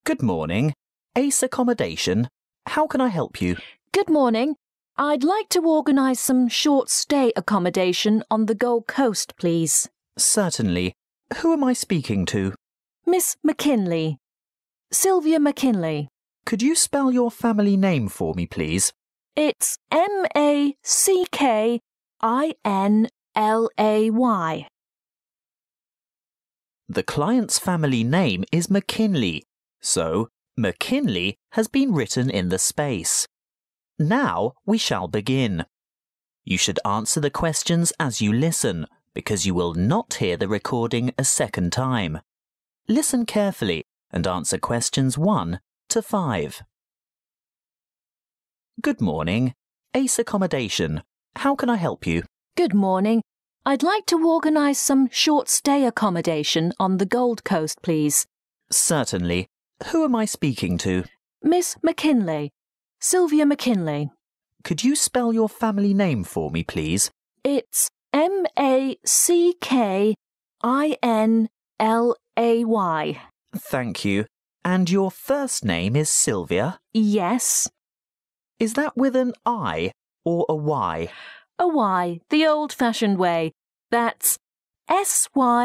Good morning. Ace Accommodation. How can I help you? Good morning. I'd like to organise some short-stay accommodation on the Gold Coast, please. Certainly. Who am I speaking to? Miss McKinley. Sylvia McKinley. Could you spell your family name for me, please? It's MACKINLAY. The client's family name is McKinley, so McKinley has been written in the space. Now we shall begin. You should answer the questions as you listen, because you will not hear the recording a second time. Listen carefully and answer questions 1 to 5. Good morning. Ace Accommodation. How can I help you? Good morning. I'd like to organise some short-stay accommodation on the Gold Coast, please. Certainly. Who am I speaking to? Miss McKinley. Sylvia McKinley. Could you spell your family name for me, please? It's MACKINLAY. Thank you. And your first name is Sylvia? Yes. Is that with an I or a Y? A Y, the old-fashioned way. That's SYLVIA.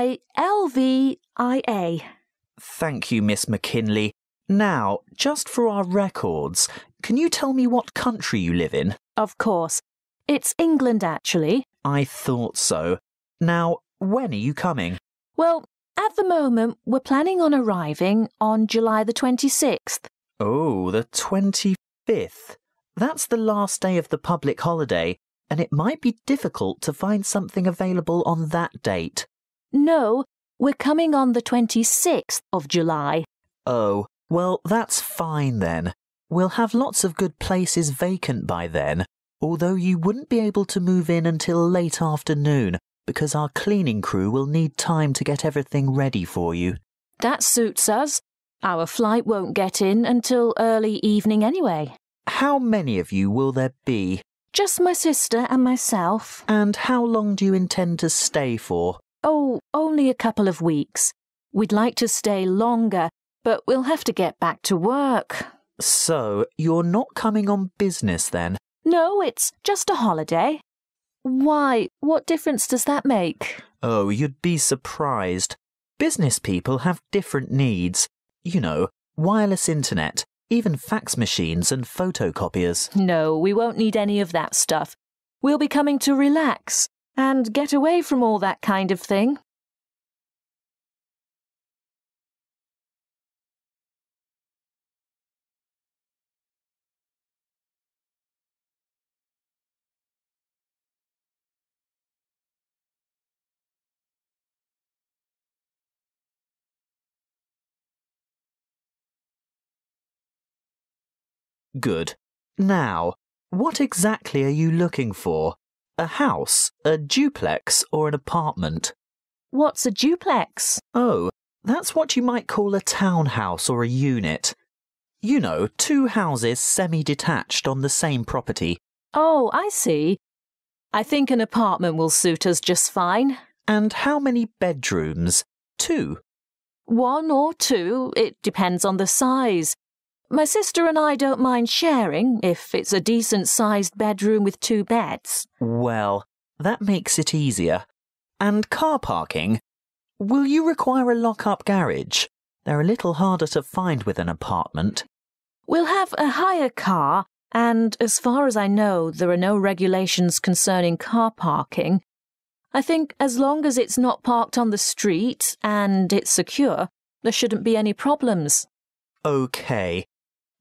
Thank you, Miss McKinley. Now, just for our records, can you tell me what country you live in? Of course. It's England, actually. I thought so. Now, when are you coming? Well, at the moment, we're planning on arriving on July the 26th. Oh, the 25th. That's the last day of the public holiday, and it might be difficult to find something available on that date. No, we're coming on the 26th of July. Oh, well, that's fine then. We'll have lots of good places vacant by then, although you wouldn't be able to move in until late afternoon because our cleaning crew will need time to get everything ready for you. That suits us. Our flight won't get in until early evening anyway. How many of you will there be? Just my sister and myself. And how long do you intend to stay for? Oh, only a couple of weeks. We'd like to stay longer, but we'll have to get back to work. So, you're not coming on business then? No, it's just a holiday. Why? What difference does that make? Oh, you'd be surprised. Business people have different needs. You know, wireless internet, even fax machines and photocopiers. No, we won't need any of that stuff. We'll be coming to relax and get away from all that kind of thing. Good. Now, what exactly are you looking for? A house, a duplex, or an apartment? What's a duplex? Oh, that's what you might call a townhouse or a unit. You know, 2 houses semi-detached on the same property. Oh, I see. I think an apartment will suit us just fine. And how many bedrooms? 2. 1 or 2, it depends on the size. My sister and I don't mind sharing if it's a decent-sized bedroom with 2 beds. Well, that makes it easier. And car parking? Will you require a lock-up garage? They're a little harder to find with an apartment. We'll have a hire car, and as far as I know, there are no regulations concerning car parking. I think as long as it's not parked on the street and it's secure, there shouldn't be any problems. OK.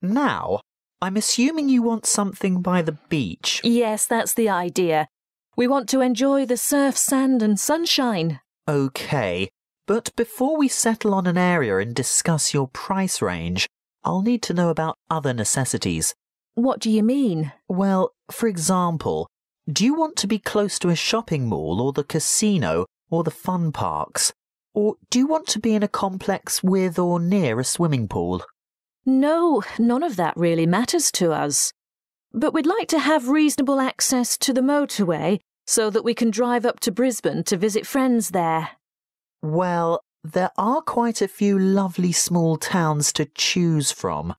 Now, I'm assuming you want something by the beach. Yes, that's the idea. We want to enjoy the surf, sand and sunshine. OK, but before we settle on an area and discuss your price range, I'll need to know about other necessities. What do you mean? Well, for example, do you want to be close to a shopping mall or the casino or the fun parks? Or do you want to be in a complex with or near a swimming pool? No, none of that really matters to us. But we'd like to have reasonable access to the motorway so that we can drive up to Brisbane to visit friends there. Well, There are quite a few lovely small towns to choose from.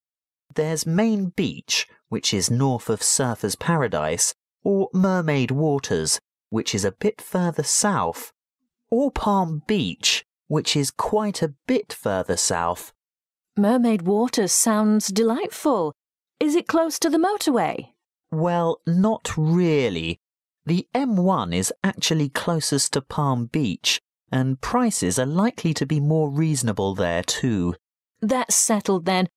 There's Main Beach, which is north of Surfer's Paradise, or Mermaid Waters, which is a bit further south, or Palm Beach, which is quite a bit further south. Mermaid Waters sounds delightful. Is it close to the motorway? Well, not really. The M1 is actually closest to Palm Beach, and prices are likely to be more reasonable there too. That's settled then.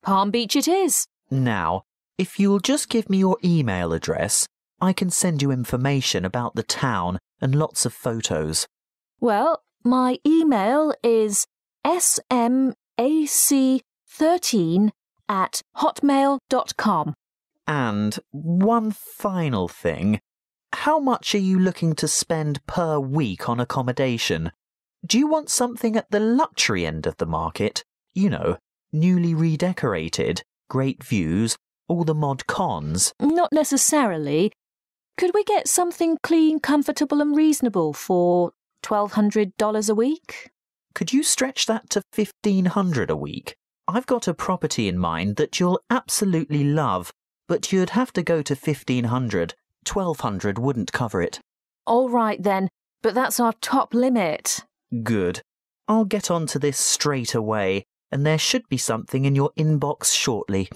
Palm Beach it is. Now, if you'll just give me your email address, I can send you information about the town and lots of photos. Well, my email is smac13@hotmail.com. And one final thing. How much are you looking to spend per week on accommodation? Do you want something at the luxury end of the market? You know, newly redecorated, great views, all the mod cons? Not necessarily. Could we get something clean, comfortable and reasonable for $1,200 a week? Could you stretch that to $1,500 a week? I've got a property in mind that you'll absolutely love, but you'd have to go to $1,500. $1,200 wouldn't cover it. All right then, but that's our top limit. Good. I'll get on to this straight away, and there should be something in your inbox shortly.